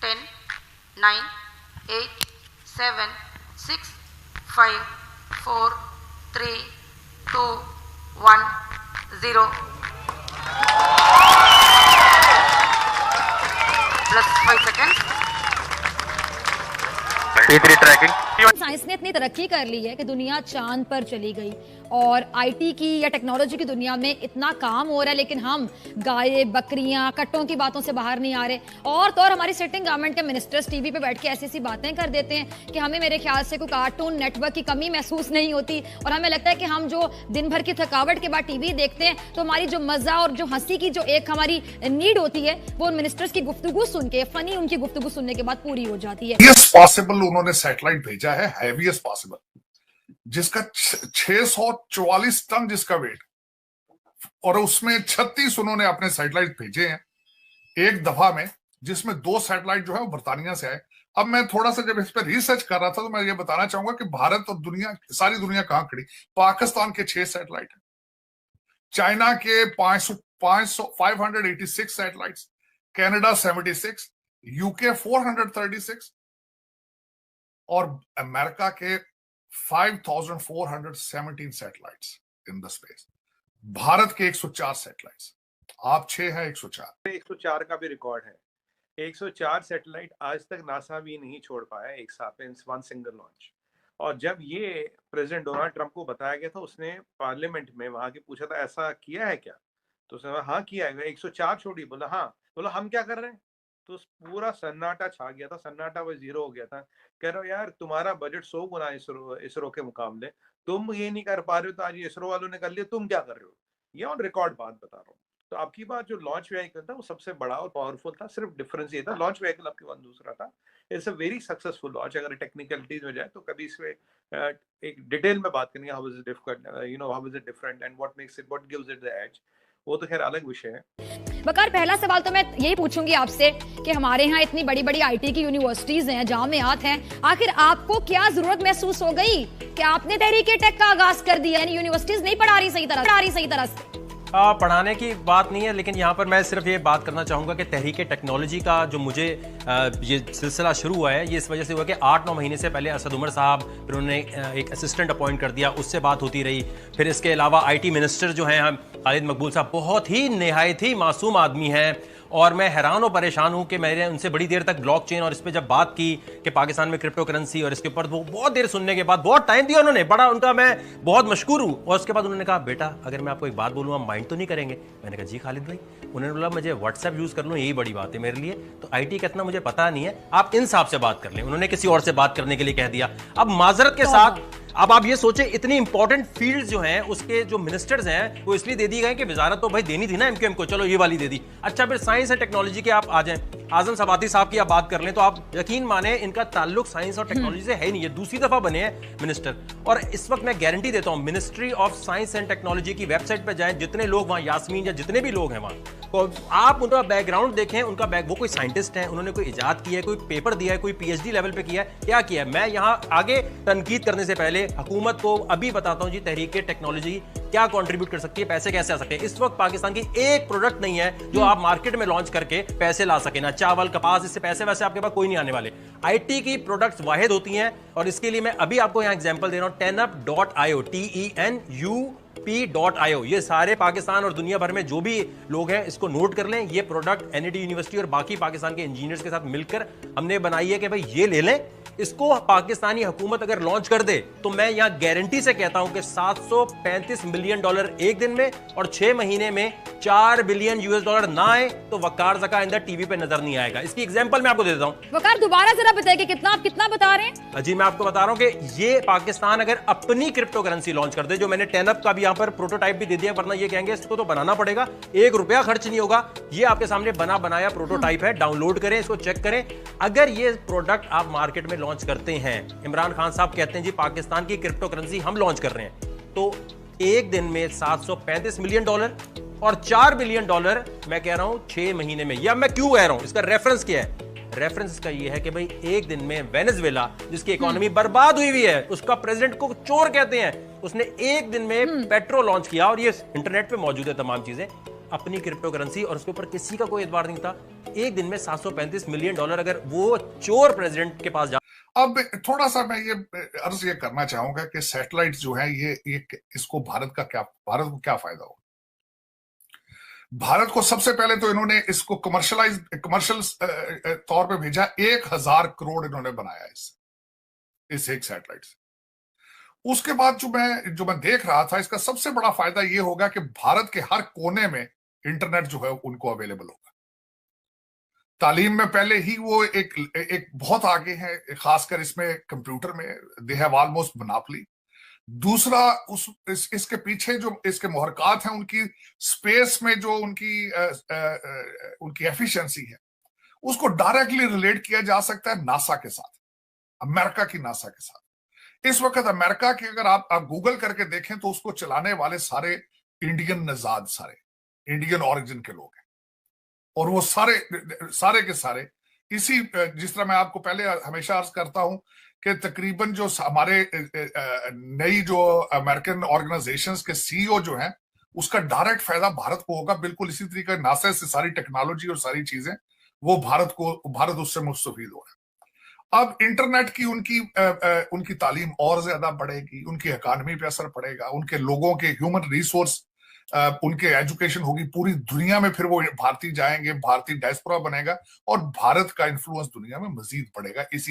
10, 9, 8, 7, 6, 5, 4, 3, 2, 1, 0. Plus 5 seconds. P3 tracking. Science ने इतनी तरक्की कर ली है कि दुनिया चांद पर चली गई और आईटी की या टेक्नोलॉजी की दुनिया में इतना काम हो रहा है, लेकिन हम गाय बकरियां कट्टों की बातों से बाहर नहीं आ रहे। और तो और हमारी सिटिंग गवर्नमेंट के मिनिस्टर्स टीवी पे बैठ के ऐसी ऐसी बातें कर देते हैं कि हमें मेरे ख्याल से कोई कार्टून नेटवर्क की कमी महसूस नहीं होती और हमें लगता है कि हम जो दिन भर की थकावट के बाद टीवी देखते हैं तो हमारी जो मजा और जो हंसी की जो एक हमारी नीड होती है वो मिनिस्टर्स की गुफ्तगू सुन के, फनी उनकी गुफ्तगू सुनने के बाद पूरी हो जाती है। पॉसिबल उन्होंने सैटेलाइट भेजा है, हैवीएस्ट पॉसिबल, जिसका 644 टन जिसका वेट, और उसमें 36 उन्होंने अपने सैटेलाइट भेजे हैं एक दफा में, जिसमें 2 सैटेलाइट जो है वो बर्तानिया से आए। अब मैं थोड़ा सा जब इस पर रिसर्च कर रहा था तो मैं ये बताना चाहूंगा कि भारत और दुनिया, सारी दुनिया कहां खड़ी। पाकिस्तान के 6 सैटेलाइट है, चाइना के 586 सैटेलाइट्स, कनाडा 76, यूके 436 और अमेरिका के 5417 satellites in the space. Bharat के 104 सैटेलाइट्स, आप 6 है, 104। 104 का भी रिकॉर्ड है। 104 सैटेलाइट आज तक नासा भी नहीं छोड़ पाया एक साथ में, वन सिंगल लॉन्च। और जब ये प्रेसिडेंट डोनाल्ड ट्रंप को बताया गया था, उसने पार्लियामेंट में वहां के पूछा था ऐसा किया है क्या, तो उसने हाँ किया है। 104 छोड़ी, बोला हाँ, बोला हम क्या कर रहे हैं, तो पूरा सन्नाटा छा गया था, सन्नाटा वो जीरो हो गया था। कह रहे हो यार तुम्हारा बजट 100 गुना इसरो के मुकाबले, तुम ये नहीं कर पा रहे हो तो आज इसरो वालों ने कर लिया, तुम क्या कर रहे हो। ये ऑन रिकॉर्ड बात बता रहा हूँ। तो आपकी बात जो लॉन्च व्हीकल था वो सबसे बड़ा और पावरफुल था, सिर्फ डिफरेंस ये था लॉन्च व्हीकल आपके पास दूसरा था। It's a very successful launch. अगर टेक्निकलिटीज में जाए तो कभी इसमें एक डिटेल में बात करेंगे, how is it different, how is it different and what makes it, what gives it the edge, वो तो खैर अलग विषय है। वकार, पहला सवाल तो मैं यही पूछूंगी आपसे कि हमारे यहाँ इतनी बड़ी बड़ी आईटी की यूनिवर्सिटीज हैं, जामियात हैं, आखिर आपको क्या जरूरत महसूस हो गई कि आपने तहरीके टेक का आगाज कर दिया? यानी यूनिवर्सिटीज नहीं पढ़ा रही सही तरह से। पढ़ाने की बात नहीं है, लेकिन यहाँ पर मैं सिर्फ ये बात करना चाहूँगा कि तहरीके टेक्नोलॉजी का जो मुझे ये सिलसिला शुरू हुआ है, ये इस वजह से हुआ कि 8-9 महीने से पहले असद उमर साहब, फिर उन्होंने एक असिस्टेंट अपॉइंट कर दिया, उससे बात होती रही। फिर इसके अलावा आईटी मिनिस्टर जो हैं खालिद मकबूल साहब, बहुत ही निहायत ही मासूम आदमी हैं और मैं हैरान और परेशान हूँ कि मैंने उनसे बड़ी देर तक ब्लॉकचेन और इस पर जब बात की कि पाकिस्तान में क्रिप्टो करेंसी और इसके ऊपर, वो बहुत देर सुनने के बाद बहुत टाइम दिया उन्होंने, बड़ा उनका मैं बहुत मशकूर हूँ। और उसके बाद उन्होंने कहा बेटा अगर मैं आपको एक बात बोलूँ आप माइंड तो नहीं करेंगे? मैंने कहा जी खालिद भाई। उन्होंने बोला मुझे व्हाट्सएप यूज़ कर लूँ, यही बड़ी बात है मेरे लिए, तो आईटी का इतना मुझे पता नहीं है, आप इन साहब से बात कर लें। उन्होंने किसी और से बात करने के लिए कह दिया। अब माजरत के साथ अब आप ये सोचे इतनी इंपॉर्टेंट फील्ड्स जो हैं उसके जो मिनिस्टर्स हैं वो इसलिए दे दी गए कि वजारत तो भाई देनी थी ना एमक्यूएम को, चलो ये वाली दे दी। अच्छा फिर साइंस एंड टेक्नोलॉजी के आप आ जाएं, आजम सबाती साहब की आप बात कर लें तो आप यकीन माने इनका ताल्लुक साइंस और टेक्नोलॉजी से है ही नहीं, ये दूसरी दफा बने हैं मिनिस्टर। और इस वक्त मैं गारंटी देता हूं ministry of science and technology की वेबसाइट पर जाएं, जितने लोग वहां, यास्मीन या जितने भी लोग हैं वहां, तो आप उनका बैकग्राउंड देखें, उनका वो कोई साइंटिस्ट है, उन्होंने कोई इजाद किया है, कोई पेपर दिया है, कोई पीएचडी लेवल पे किया है, क्या किया है। मैं यहां आगे तनकीद करने से पहले हुकूमत को अभी बताता हूं जी तहरीके टेक्नोलॉजी क्या कंट्रीब्यूट कर सकती है, पैसे कैसे आ सकते हैं। इस वक्त पाकिस्तान की एक प्रोडक्ट नहीं है जो आप मार्केट में लॉन्च करके पैसे ला सके, ना चावल कपास, इससे पैसे वैसे आपके पास कोई नहीं आने वाले। आईटी की प्रोडक्ट्स वाहिद होती हैं और इसके लिए मैं अभी आपको यहां एग्जांपल दे रहा हूं, tenup.io, TENUP.io। ये सारे पाकिस्तान और दुनिया भर में जो भी लोग हैं इसको नोट कर लें। ये प्रोडक्ट एनआईटी यूनिवर्सिटी और बाकी पाकिस्तान के इंजीनियर्स के साथ मिलकर हमने बनाई है कि भाई ये ले लें, इसको पाकिस्तानी हुकूमत अगर लॉन्च कर दे तो मैं यहां गारंटी से कहता हूं कि $735 मिलियन एक दिन में और 6 महीने में $4 बिलियन ना आए तो वकार ज़का इंदर टीवी पे नजर नहीं आएगा। इसकी एग्जांपल मैं आपको दे देता हूं। वकार दोबारा जरा बताइए कितना बता रहे हैं? जी मैं आपको बता रहा हूं कि ये पाकिस्तान अगर अपनी क्रिप्टो करेंसी लॉन्च कर दे, जो मैंने टेनअप का भी यहां पर प्रोटोटाइप भी दे दिया, वरना ये कहेंगे इसको तो बनाना पड़ेगा, ₹1 खर्च नहीं होगा। ये आपके सामने बना बनाया प्रोटोटाइप है, डाउनलोड करें, इसको चेक करें। अगर ये प्रोडक्ट आप मार्केट में लॉन्च करते हैं, इमरान खान साहब कहते हैं जी पाकिस्तान की क्रिप्टो करेंसी हम लॉन्च कर रहे हैं, तो एक दिन में $735 मिलियन और $4 बिलियन मैं कह रहा हूं 6 महीने में। या मैं क्यों कह रहा हूं, इसका रेफरेंस क्या है? रेफरेंस इसका ये है कि भाई एक दिन में वेनेजुएला जिसकी इकोनॉमी बर्बाद हुई हुई है, उसका प्रेसिडेंट को चोर कहते हैं, उसने एक दिन में पेट्रो लॉन्च किया, और ये इंटरनेट पे मौजूद है तमाम चीजें। अपनी क्रिप्टो करेंसी और उसके ऊपर किसी का कोई एतबार नहीं था। एक दिन में $735 मिलियन अगर वो चोर प्रेसिडेंट के पास जा। अब थोड़ा सा मैं ये अर्ज ये करना चाहूंगा कि सैटेलाइट जो है ये इसको भारत को क्या फायदा हो। भारत को सबसे पहले तो इन्होंने इसको कमर्शियल तौर पे भेजा। 1000 करोड़ इन्होंने बनाया इस एक सैटेलाइट से। उसके बाद जो मैं देख रहा था, इसका सबसे बड़ा फायदा ये होगा कि भारत के हर कोने में इंटरनेट जो है उनको अवेलेबल होगा। तालीम में पहले ही वो एक बहुत आगे है, खासकर इसमें कंप्यूटर में दे हैव ऑलमोस्ट मोनोपोली। दूसरा इसके पीछे जो इसके मुहरकात हैं, उनकी स्पेस में जो उनकी एफिशिएंसी है, उसको डायरेक्टली रिलेट किया जा सकता है नासा के साथ, अमेरिका की नासा के साथ। इस वक्त अमेरिका के अगर आप गूगल करके देखें तो उसको चलाने वाले सारे इंडियन नजाद, सारे इंडियन ओरिजिन के लोग हैं। और वो सारे के सारे इसी, जिस तरह मैं आपको पहले हमेशा अर्ज करता हूं कि तकरीबन जो हमारे नई जो अमेरिकन ऑर्गेनाइजेशंस के सीईओ जो हैं, उसका डायरेक्ट फायदा भारत को होगा। बिल्कुल इसी तरीके नासा से सारी टेक्नोलॉजी और सारी चीजें वो भारत उससे मुस्तफीद हो रहा है। अब इंटरनेट की उनकी तालीम और ज्यादा बढ़ेगी, उनकी इकॉनमी पे असर पड़ेगा, उनके लोगों के ह्यूमन रिसोर्स, उनके एजुकेशन होगी पूरी दुनिया में। फिर वो भारतीय जाएंगे, भारतीय डायस्पोरा बनेगा और भारत का इन्फ्लुएंस दुनिया में मजीद बढ़ेगा इस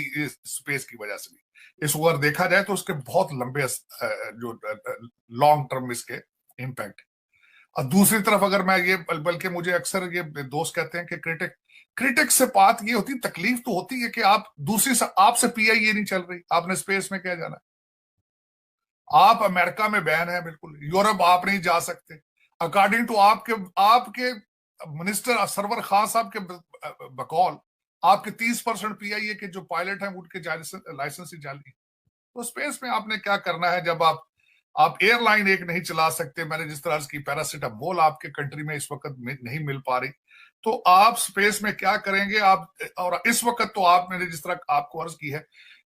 स्पेस की वजह से भी। इस अगर देखा जाए तो उसके बहुत लंबे जो लॉन्ग टर्म इसके इम्पैक्ट। और दूसरी तरफ अगर मैं ये, बल्कि मुझे अक्सर ये दोस्त कहते हैं कि क्रिटिक से बात ये होती, तकलीफ तो होती है कि आपसे PIA नहीं चल रही, आपने स्पेस में क्या जाना। आप अमेरिका में बैन है, बिल्कुल यूरोप आप नहीं जा सकते। अकॉर्डिंग टू आपके मिनिस्टर सरवर खान साहब के बकौल, आपके 30% PIA के जो पायलट हैं उनके लाइसेंस ही जाली। तो स्पेस में आपने क्या करना है जब आप एयरलाइन एक नहीं चला सकते। मैंने जिस तरह की पैरासिटामोल आपके कंट्री में इस वक्त नहीं मिल पा रही, तो आप स्पेस में क्या करेंगे आप। और इस वक्त तो मैंने जिस तरह आपको अर्ज की है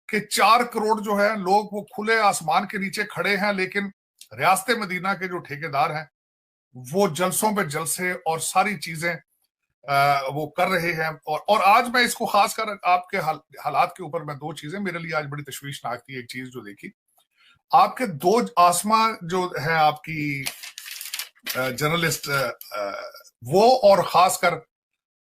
कि 4 करोड़ जो है लोग वो खुले आसमान के नीचे खड़े हैं, लेकिन रियासत मदीना के जो ठेकेदार हैं वो जलसों पे जलसे और सारी चीजें वो कर रहे हैं। और आज मैं इसको खासकर आपके हालात के ऊपर मैं 2 चीजें मेरे लिए आज बड़ी तशवीशनाक थी। एक चीज जो देखी, आपके 2 आसमा जो है आपकी जर्नलिस्ट वो, और खासकर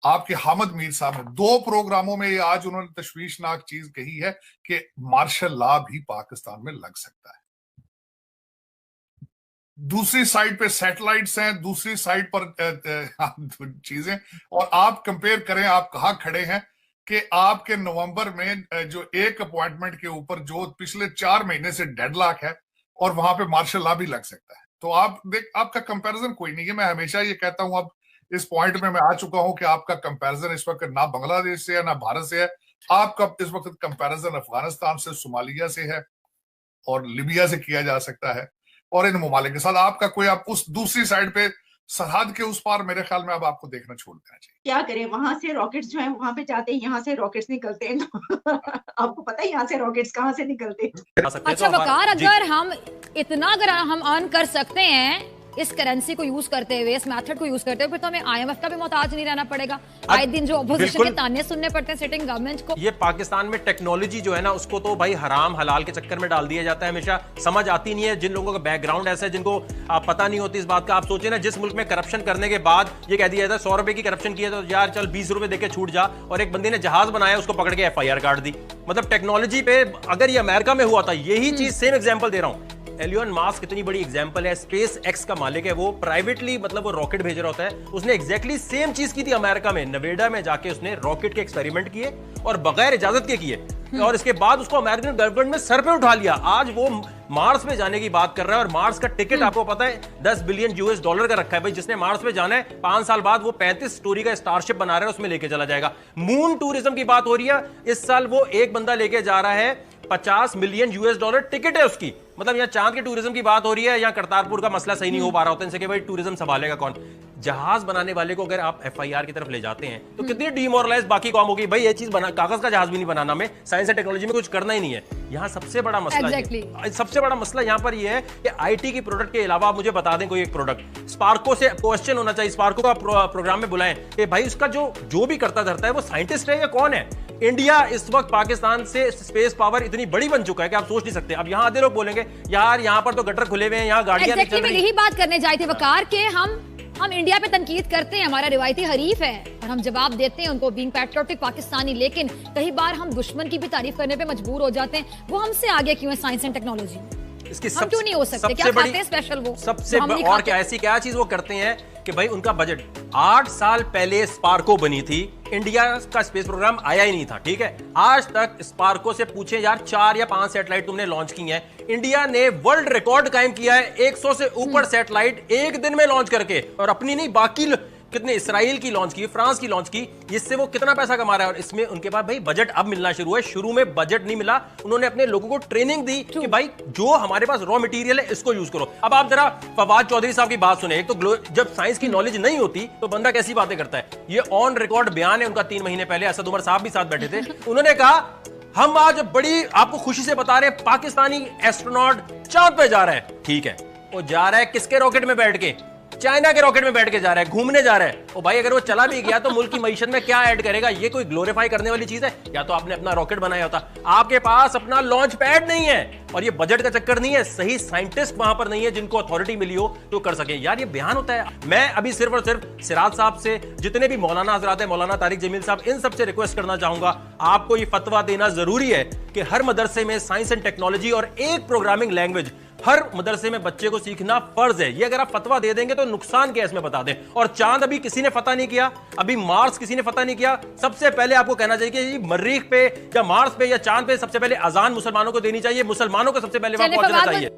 आपके हामिद मीर साहब ने 2 प्रोग्रामों में आज उन्होंने तशवीशनाक चीज कही है कि मार्शल लॉ भी पाकिस्तान में लग सकता है। दूसरी साइड पे सैटेलाइट्स हैं, दूसरी साइड पर चीजें, और आप कंपेयर करें आप कहां खड़े हैं कि आपके नवंबर में जो एक अपॉइंटमेंट के ऊपर जो पिछले 4 महीने से डेडलॉक है, और वहां पे मार्शल लॉ भी लग सकता है। तो आपका कंपैरिजन कोई नहीं है। मैं हमेशा ये कहता हूं, अब इस पॉइंट में मैं आ चुका हूं कि आपका कंपैरिजन इस वक्त ना बांग्लादेश से है ना भारत से है। आपका इस वक्त कंपैरिजन अफगानिस्तान से, सोमालिया से है और लीबिया से किया जा सकता है, और इन ममालिक के साथ आपका कोई, आप उस दूसरी साइड पे सरहद के उस पार मेरे ख्याल में अब आपको देखना छोड़ देना चाहिए। क्या करें, वहां से रॉकेट्स जो है वहां पे जाते हैं, यहाँ से रॉकेट्स निकलते हैं। आपको पता है यहाँ से रॉकेट्स कहाँ से निकलते हैं। अच्छा वकार, अगर हम अर्न कर सकते हैं इस करेंसी को यूज करते हुए, इस मेथड को यूज करते हुए, फिर तो हमें IMF का भी मोहताज नहीं रहना पड़ेगा। आए दिन जो अपोजिशन के ताने सुनने पड़ते हैं सिटिंग गवर्नमेंट को। ये पाकिस्तान में टेक्नोलॉजी जो है ना, उसको तो भाई हराम हलाल के चक्कर में डाल दिया जाता है। हमेशा समझ आती नहीं है जिन लोगों का बैकग्राउंड ऐसा है, जिनको आप पता नहीं होती इस बात का। आप सोचे ना, जिस मुल्क में करप्शन करने के बाद ये कह दिया जाता है 100 रुपए की करप्शन किया तो यार चल 20 रुपए देके छूट जा, और एक बंदे ने जहाज बनाया उसको पकड़ के FIR काट दी। मतलब टेक्नोलॉजी पे अगर ये अमेरिका में हुआ था, यही चीज सेम एग्जाम्पल दे रहा हूं। एलियन मास्क इतनी बड़ी एग्जांपल है, स्पेस एक्स का मालिक है, वो प्राइवेटली मतलब वो रॉकेट भेज रहा होता है। उसने एग्जैक्टली सेम चीज की थी अमेरिका में, नवेडा में जाके उसने रॉकेट के एक्सपेरिमेंट किए और बगैर इजाजत के किए, और इसके बाद उसको अमेरिकन गवर्नमेंट ने सर पे उठा लिया। आज वो मार्स पे जाने की बात कर रहा है, और मार्स का टिकट आपको पता है $10 बिलियन का रखा है। भाई जिसने मार्स पे जाना है 5 साल बाद वो 35 स्टोरी का स्टारशिप बना रहा है, उसमें लेके चला जाएगा। मून टूरिज्म की बात हो रही है, इस साल वो एक बंदा लेके जा रहा है, $50 मिलियन टिकट है उसकी। मतलब यहाँ चांद के टूरिज्म की बात हो रही है, यहाँ करतारपुर का मसला सही नहीं हो पा रहा होता इनसे कि भाई टूरिज्म संभालेगा कौन। जहाज बनाने वाले को अगर आप FIR की तरफ ले जाते हैं तो कितनी डिमोरलाइज बाकी कौम होगी। भाई ये चीज बना, कागज का जहाज भी नहीं बनाना, में साइंस एंड टेक्नोलॉजी में कुछ करना ही नहीं है। यहाँ सबसे बड़ा मसला सबसे बड़ा मसला यहाँ पर ये है कि IT की प्रोडक्ट के अलावा आप मुझे बता दें कोई एक प्रोडक्ट। स्पार्को से क्वेश्चन होना चाहिए, स्पार्को का प्रोग्राम में बुलाएं कि भाई उसका जो भी करता धरता है वो साइंटिस्ट है या कौन है। इंडिया इस वक्त पाकिस्तान से स्पेस पावर इतनी बड़ी बन चुका है कि आप सोच नहीं सकते। अब यहाँ आधे लोग बोलेंगे यार यहाँ पर तो गटर खुले हुए हैं, यहाँ गाड़ियां नहीं चल रही। यही बात करने जाए थे वकार के हम इंडिया पे तनकीद करते हैं, हमारा रिवायती हरीफ है और हम जवाब देते हैं उनको बीइंग पैट्रियोटिक पाकिस्तानी, लेकिन कई बार हम दुश्मन की भी तारीफ करने पे मजबूर हो जाते हैं। वो हमसे आगे क्यों है साइंस एंड टेक्नोलॉजी? इसकी हम क्यों नहीं हो सकते? क्या खाते हैं स्पेशल वो? सबसे और क्या ऐसी क्या चीज वो करते हैं कि भाई उनका बजट 8 साल पहले स्पार्को बनी थी, इंडिया का स्पेस प्रोग्राम आया ही नहीं था, ठीक है। आज तक स्पार्को से पूछे यार 4 या 5 सैटेलाइट तुमने लॉन्च की हैं। इंडिया ने वर्ल्ड रिकॉर्ड कायम किया है 100 से ऊपर सैटेलाइट एक दिन में लॉन्च करके, और अपनी नहीं बाकी कितने इसराइल की लॉन्च की, फ्रांस की लॉन्च की, इससे वो कितना पैसा कमा रहा है। और इसमें उनके पास भाई बजट अब मिलना शुरू है, शुरू में बजट नहीं मिला, उन्होंने अपने लोगों को ट्रेनिंग दी कि भाई जो हमारे पास रॉ मटेरियल है इसको यूज करो। अब आप जरा फवाद चौधरी साहब की बात सुने। एक तो जब साइंस की नॉलेज नहीं होती तो बंदा कैसी बातें करता है। ये ऑन रिकॉर्ड बयान है उनका 3 महीने पहले, असद उमर साहब भी साथ बैठे थे। उन्होंने कहा हम आज बड़ी आपको खुशी से बता रहे हैं पाकिस्तानी एस्ट्रोनॉट चांद पे जा रहा है। ठीक है, वो जा रहा है किसके रॉकेट में बैठ के? चाइना के रॉकेट में बैठ के जा रहा है, घूमने जा रहा है। ओ भाई अगर वो चला भी गया तो मुल्क की मईशत में क्या ऐड करेगा? ये कोई ग्लोरीफाई करने वाली चीज है? या तो आपने अपना रॉकेट बनाया होता। आपके पास अपना लॉन्च पैड नहीं है, और ये बजट का चक्कर नहीं है, सही साइंटिस्ट वहां पर नहीं है जिनको अथॉरिटी मिली हो तो कर सके। यार ये बयान होता है। मैं अभी सिर्फ और सिर्फ सिराज साहब से, जितने भी मौलाना हजरात है, मौलाना तारिक जमील साहब, इन सबसे रिक्वेस्ट करना चाहूंगा, आपको ये फतवा देना जरूरी है कि हर मदरसे में साइंस एंड टेक्नोलॉजी और एक प्रोग्रामिंग लैंग्वेज हर मदरसे में बच्चे को सीखना फर्ज है। ये अगर आप फतवा दे देंगे तो नुकसान क्या इसमें बता दें। और चांद अभी किसी ने फतह नहीं किया, अभी मार्स किसी ने फतह नहीं किया। सबसे पहले आपको कहना चाहिए कि मरीख पे या मार्स पे या चांद पे सबसे पहले अजान मुसलमानों को देनी चाहिए, मुसलमानों को सबसे पहले वहां पहुंचना चाहिए।